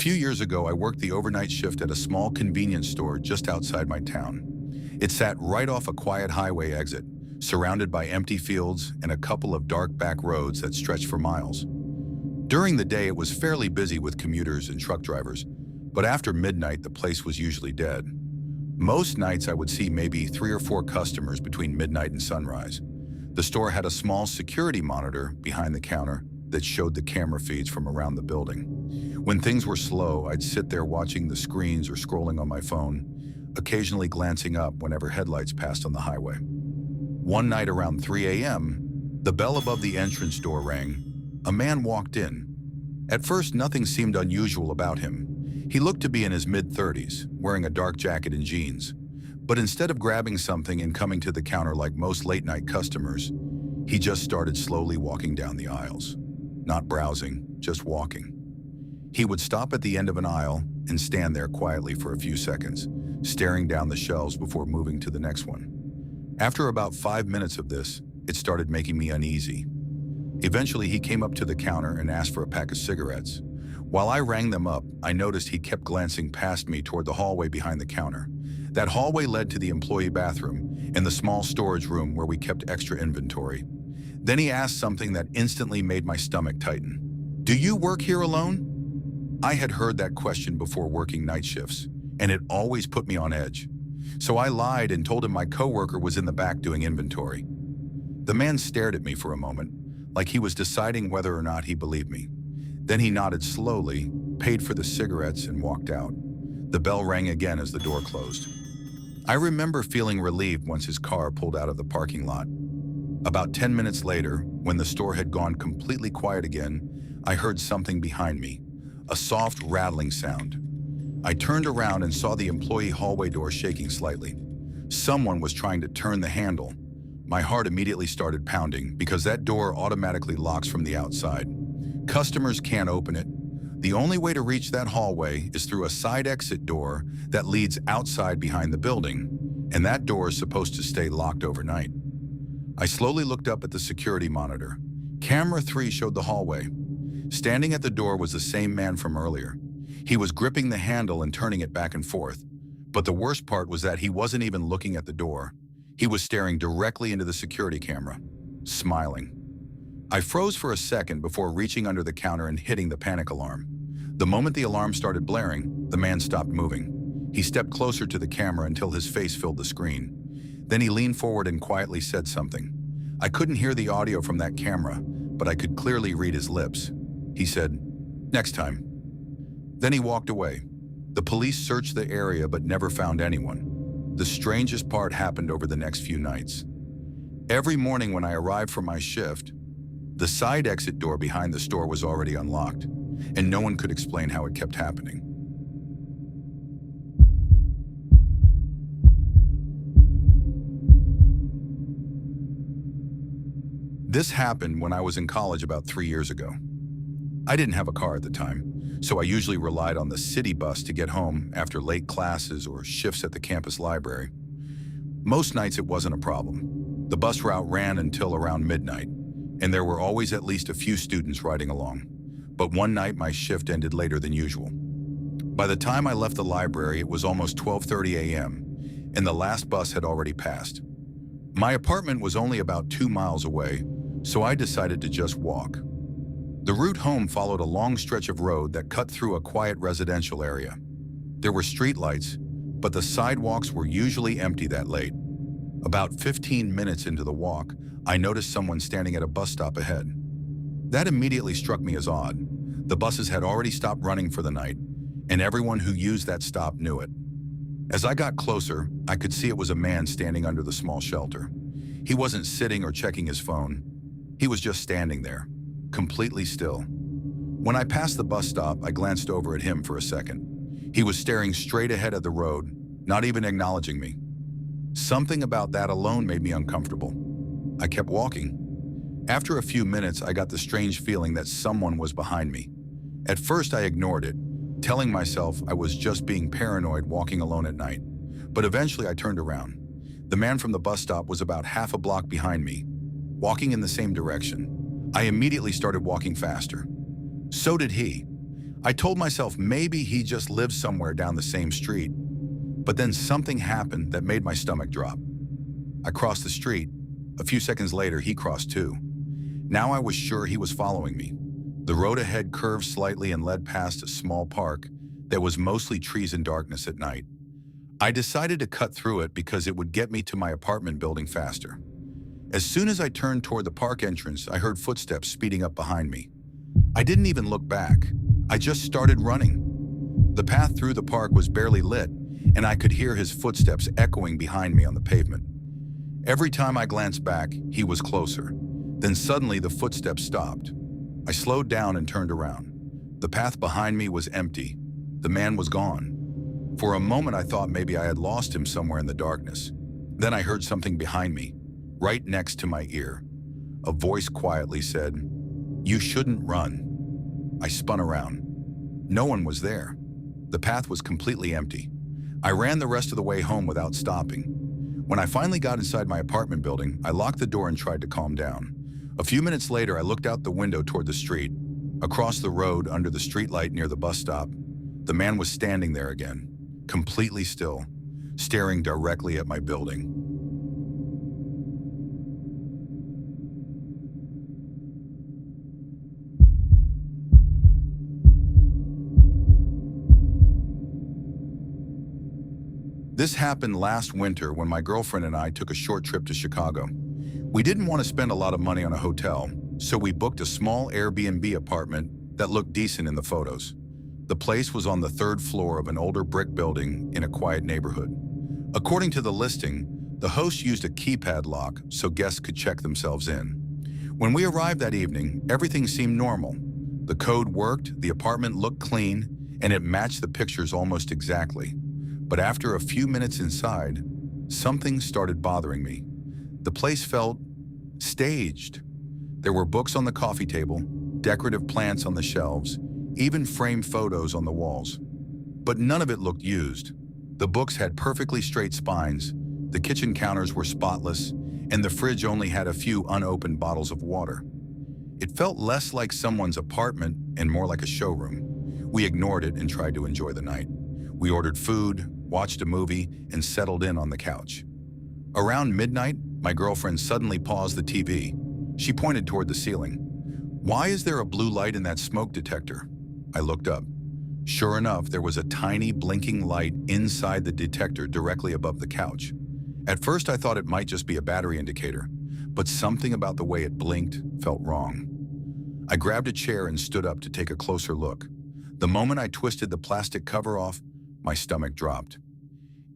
few years ago, I worked the overnight shift at a small convenience store just outside my town. It sat right off a quiet highway exit, surrounded by empty fields and a couple of dark back roads that stretched for miles. During the day, it was fairly busy with commuters and truck drivers, but after midnight, the place was usually dead. Most nights, I would see maybe 3 or 4 customers between midnight and sunrise. The store had a small security monitor behind the counter that showed the camera feeds from around the building. When things were slow, I'd sit there watching the screens or scrolling on my phone, occasionally glancing up whenever headlights passed on the highway. One night around 3 a.m., the bell above the entrance door rang. A man walked in. At first, nothing seemed unusual about him. He looked to be in his mid-30s, wearing a dark jacket and jeans. But instead of grabbing something and coming to the counter like most late-night customers, he just started slowly walking down the aisles. Not browsing, just walking. He would stop at the end of an aisle and stand there quietly for a few seconds, staring down the shelves before moving to the next one. After about 5 minutes of this, it started making me uneasy. Eventually, he came up to the counter and asked for a pack of cigarettes. While I rang them up, I noticed he kept glancing past me toward the hallway behind the counter. That hallway led to the employee bathroom and the small storage room where we kept extra inventory. Then he asked something that instantly made my stomach tighten. "Do you work here alone?" I had heard that question before working night shifts, and it always put me on edge. So I lied and told him my coworker was in the back doing inventory. The man stared at me for a moment, like he was deciding whether or not he believed me. Then he nodded slowly, paid for the cigarettes, and walked out. The bell rang again as the door closed. I remember feeling relieved once his car pulled out of the parking lot. About 10 minutes later, when the store had gone completely quiet again, I heard something behind me, a soft rattling sound. I turned around and saw the employee hallway door shaking slightly. Someone was trying to turn the handle. My heart immediately started pounding because that door automatically locks from the outside. Customers can't open it. The only way to reach that hallway is through a side exit door that leads outside behind the building, and that door is supposed to stay locked overnight. I slowly looked up at the security monitor. Camera 3 showed the hallway. Standing at the door was the same man from earlier. He was gripping the handle and turning it back and forth. But the worst part was that he wasn't even looking at the door. He was staring directly into the security camera, smiling. I froze for a second before reaching under the counter and hitting the panic alarm. The moment the alarm started blaring, the man stopped moving. He stepped closer to the camera until his face filled the screen. Then he leaned forward and quietly said something. I couldn't hear the audio from that camera, but I could clearly read his lips. He said, "Next time." Then he walked away. The police searched the area but never found anyone. The strangest part happened over the next few nights. Every morning when I arrived for my shift, the side exit door behind the store was already unlocked, and no one could explain how it kept happening. This happened when I was in college about 3 years ago. I didn't have a car at the time, so I usually relied on the city bus to get home after late classes or shifts at the campus library. Most nights it wasn't a problem. The bus route ran until around midnight, and there were always at least a few students riding along. But one night my shift ended later than usual. By the time I left the library, it was almost 12:30 a.m., and the last bus had already passed. My apartment was only about 2 miles away, so I decided to just walk. The route home followed a long stretch of road that cut through a quiet residential area. There were streetlights, but the sidewalks were usually empty that late. About 15 minutes into the walk, I noticed someone standing at a bus stop ahead. That immediately struck me as odd. The buses had already stopped running for the night, and everyone who used that stop knew it. As I got closer, I could see it was a man standing under the small shelter. He wasn't sitting or checking his phone. He was just standing there, completely still. When I passed the bus stop, I glanced over at him for a second. He was staring straight ahead at the road, not even acknowledging me. Something about that alone made me uncomfortable. I kept walking. After a few minutes, I got the strange feeling that someone was behind me. At first, I ignored it, telling myself I was just being paranoid walking alone at night. But eventually, I turned around. The man from the bus stop was about half a block behind me, walking in the same direction. I immediately started walking faster. So did he. I told myself maybe he just lives somewhere down the same street, but then something happened that made my stomach drop. I crossed the street. A few seconds later, he crossed too. Now I was sure he was following me. The road ahead curved slightly and led past a small park that was mostly trees and darkness at night. I decided to cut through it because it would get me to my apartment building faster. As soon as I turned toward the park entrance, I heard footsteps speeding up behind me. I didn't even look back. I just started running. The path through the park was barely lit, and I could hear his footsteps echoing behind me on the pavement. Every time I glanced back, he was closer. Then suddenly the footsteps stopped. I slowed down and turned around. The path behind me was empty. The man was gone. For a moment I thought maybe I had lost him somewhere in the darkness. Then I heard something behind me, right next to my ear. A voice quietly said, "You shouldn't run." I spun around. No one was there. The path was completely empty. I ran the rest of the way home without stopping. When I finally got inside my apartment building, I locked the door and tried to calm down. A few minutes later, I looked out the window toward the street. Across the road, under the streetlight near the bus stop, the man was standing there again, completely still, staring directly at my building. This happened last winter when my girlfriend and I took a short trip to Chicago. We didn't want to spend a lot of money on a hotel, so we booked a small Airbnb apartment that looked decent in the photos. The place was on the third floor of an older brick building in a quiet neighborhood. According to the listing, the host used a keypad lock so guests could check themselves in. When we arrived that evening, everything seemed normal. The code worked, the apartment looked clean, and it matched the pictures almost exactly. But after a few minutes inside, something started bothering me. The place felt staged. There were books on the coffee table, decorative plants on the shelves, even framed photos on the walls. But none of it looked used. The books had perfectly straight spines, the kitchen counters were spotless, and the fridge only had a few unopened bottles of water. It felt less like someone's apartment and more like a showroom. We ignored it and tried to enjoy the night. We ordered food, watched a movie, and settled in on the couch. Around midnight, my girlfriend suddenly paused the TV. She pointed toward the ceiling. "Why is there a blue light in that smoke detector?" I looked up. Sure enough, there was a tiny blinking light inside the detector directly above the couch. At first, I thought it might just be a battery indicator, but something about the way it blinked felt wrong. I grabbed a chair and stood up to take a closer look. The moment I twisted the plastic cover off, my stomach dropped.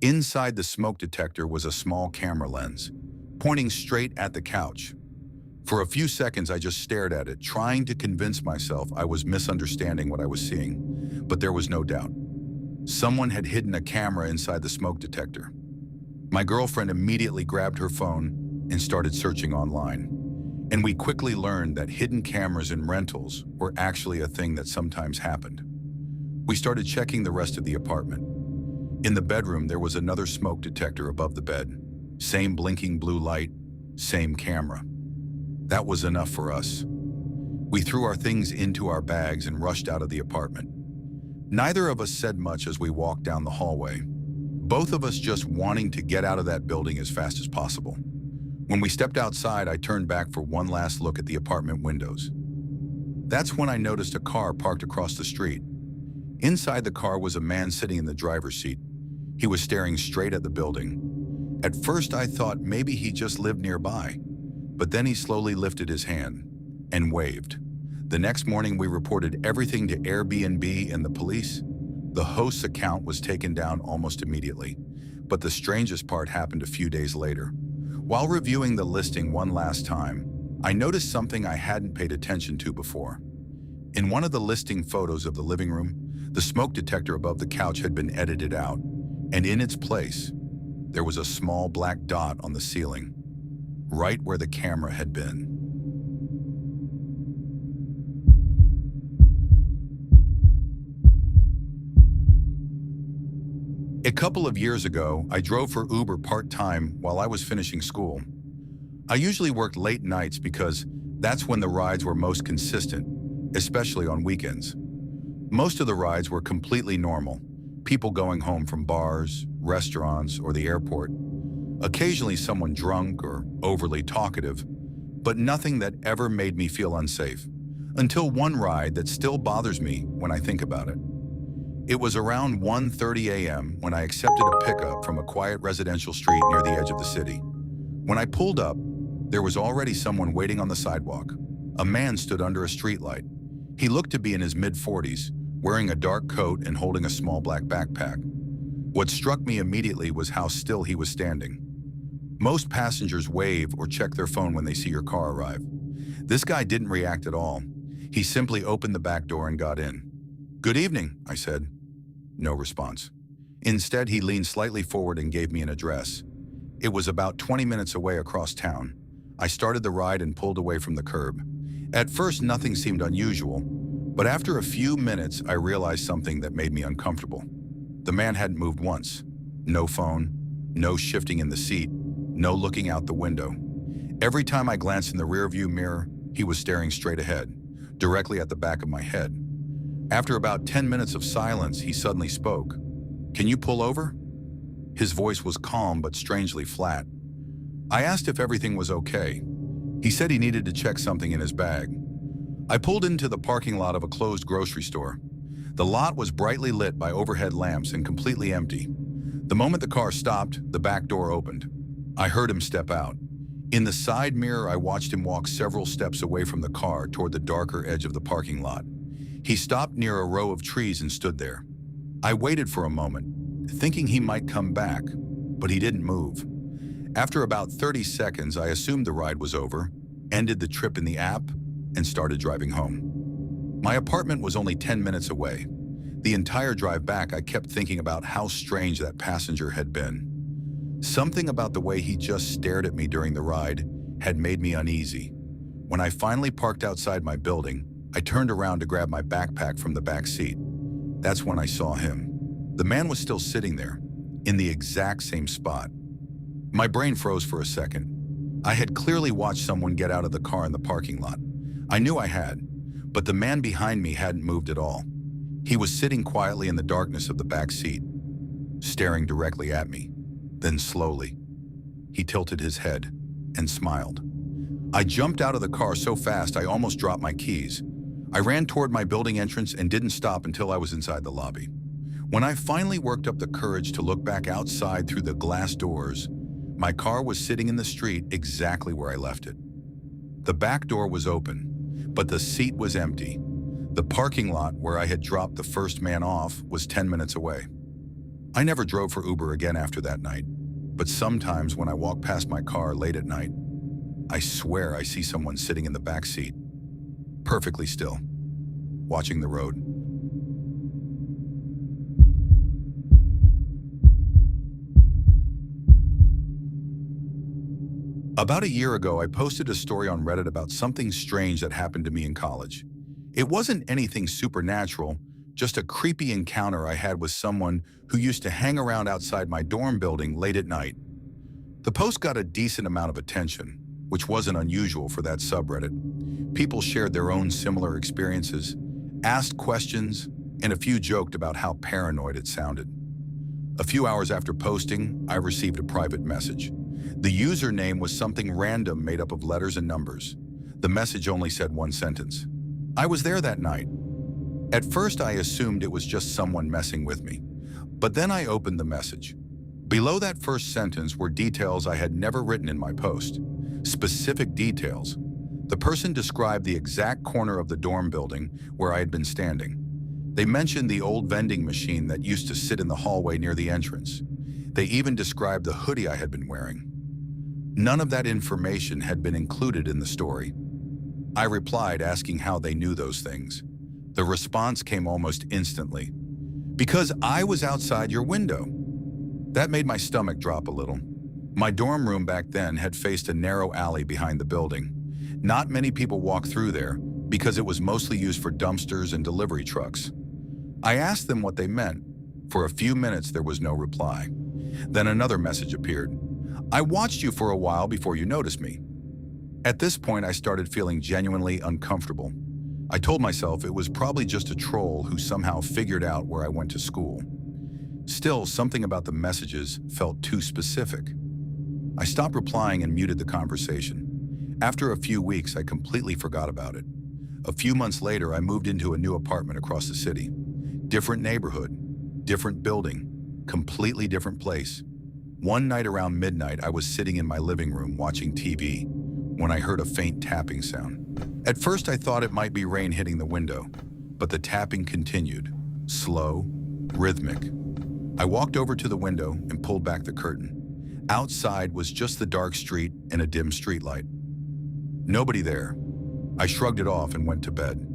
Inside the smoke detector was a small camera lens, pointing straight at the couch. For a few seconds, I just stared at it, trying to convince myself I was misunderstanding what I was seeing. But there was no doubt. Someone had hidden a camera inside the smoke detector. My girlfriend immediately grabbed her phone and started searching online. And we quickly learned that hidden cameras in rentals were actually a thing that sometimes happened. We started checking the rest of the apartment. In the bedroom, there was another smoke detector above the bed. Same blinking blue light, same camera. That was enough for us. We threw our things into our bags and rushed out of the apartment. Neither of us said much as we walked down the hallway, both of us just wanting to get out of that building as fast as possible. When we stepped outside, I turned back for one last look at the apartment windows. That's when I noticed a car parked across the street. Inside the car was a man sitting in the driver's seat. He was staring straight at the building. At first, I thought maybe he just lived nearby, but then he slowly lifted his hand and waved. The next morning, we reported everything to Airbnb and the police. The host's account was taken down almost immediately, but the strangest part happened a few days later. While reviewing the listing one last time, I noticed something I hadn't paid attention to before. In one of the listing photos of the living room, the smoke detector above the couch had been edited out, and in its place, there was a small black dot on the ceiling, right where the camera had been. A couple of years ago, I drove for Uber part-time while I was finishing school. I usually worked late nights because that's when the rides were most consistent, especially on weekends. Most of the rides were completely normal. People going home from bars, restaurants, or the airport. Occasionally someone drunk or overly talkative, but nothing that ever made me feel unsafe. Until one ride that still bothers me when I think about it. It was around 1:30 a.m. when I accepted a pickup from a quiet residential street near the edge of the city. When I pulled up, there was already someone waiting on the sidewalk. A man stood under a streetlight. He looked to be in his mid-40s, wearing a dark coat and holding a small black backpack. What struck me immediately was how still he was standing. Most passengers wave or check their phone when they see your car arrive. This guy didn't react at all. He simply opened the back door and got in. "Good evening," I said. No response. Instead, he leaned slightly forward and gave me an address. It was about 20 minutes away across town. I started the ride and pulled away from the curb. At first, nothing seemed unusual, but after a few minutes, I realized something that made me uncomfortable. The man hadn't moved once. No phone, no shifting in the seat, no looking out the window. Every time I glanced in the rearview mirror, he was staring straight ahead, directly at the back of my head. After about 10 minutes of silence, he suddenly spoke. "Can you pull over?" His voice was calm but strangely flat. I asked if everything was okay. He said he needed to check something in his bag. I pulled into the parking lot of a closed grocery store. The lot was brightly lit by overhead lamps and completely empty. The moment the car stopped, the back door opened. I heard him step out. In the side mirror, I watched him walk several steps away from the car toward the darker edge of the parking lot. He stopped near a row of trees and stood there. I waited for a moment, thinking he might come back, but he didn't move. After about 30 seconds, I assumed the ride was over, ended the trip in the app, and started driving home. My apartment was only 10 minutes away. The entire drive back, I kept thinking about how strange that passenger had been. Something about the way he just stared at me during the ride had made me uneasy. When I finally parked outside my building, I turned around to grab my backpack from the back seat. That's when I saw him. The man was still sitting there, in the exact same spot. My brain froze for a second. I had clearly watched someone get out of the car in the parking lot. I knew I had, but the man behind me hadn't moved at all. He was sitting quietly in the darkness of the back seat, staring directly at me. Then slowly, he tilted his head and smiled. I jumped out of the car so fast I almost dropped my keys. I ran toward my building entrance and didn't stop until I was inside the lobby. When I finally worked up the courage to look back outside through the glass doors, my car was sitting in the street exactly where I left it. The back door was open, but the seat was empty. The parking lot where I had dropped the first man off was 10 minutes away. I never drove for Uber again after that night, but sometimes when I walk past my car late at night, I swear I see someone sitting in the back seat, perfectly still, watching the road. About a year ago, I posted a story on Reddit about something strange that happened to me in college. It wasn't anything supernatural, just a creepy encounter I had with someone who used to hang around outside my dorm building late at night. The post got a decent amount of attention, which wasn't unusual for that subreddit. People shared their own similar experiences, asked questions, and a few joked about how paranoid it sounded. A few hours after posting, I received a private message. The username was something random made up of letters and numbers. The message only said one sentence. I was there that night. At first, I assumed it was just someone messing with me. But then I opened the message. Below that first sentence were details I had never written in my post. Specific details. The person described the exact corner of the dorm building where I had been standing. They mentioned the old vending machine that used to sit in the hallway near the entrance. They even described the hoodie I had been wearing. None of that information had been included in the story. I replied asking how they knew those things. The response came almost instantly. "Because I was outside your window." That made my stomach drop a little. My dorm room back then had faced a narrow alley behind the building. Not many people walked through there because it was mostly used for dumpsters and delivery trucks. I asked them what they meant. For a few minutes, there was no reply. Then another message appeared. "I watched you for a while before you noticed me." At this point, I started feeling genuinely uncomfortable. I told myself it was probably just a troll who somehow figured out where I went to school. Still, something about the messages felt too specific. I stopped replying and muted the conversation. After a few weeks, I completely forgot about it. A few months later, I moved into a new apartment across the city. Different neighborhood, different building, completely different place. One night around midnight, I was sitting in my living room watching TV when I heard a faint tapping sound. At first, I thought it might be rain hitting the window, but the tapping continued, slow, rhythmic. I walked over to the window and pulled back the curtain. Outside was just the dark street and a dim streetlight. Nobody there. I shrugged it off and went to bed.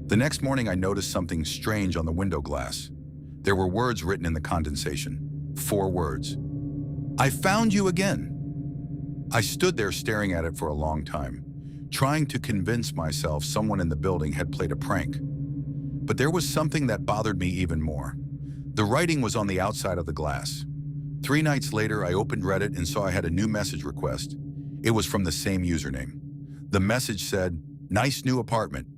The next morning, I noticed something strange on the window glass. There were words written in the condensation. 4 words. "I found you again." I stood there staring at it for a long time, trying to convince myself someone in the building had played a prank. But there was something that bothered me even more. The writing was on the outside of the glass. 3 nights later, I opened Reddit and saw I had a new message request. It was from the same username. The message said, "Nice new apartment.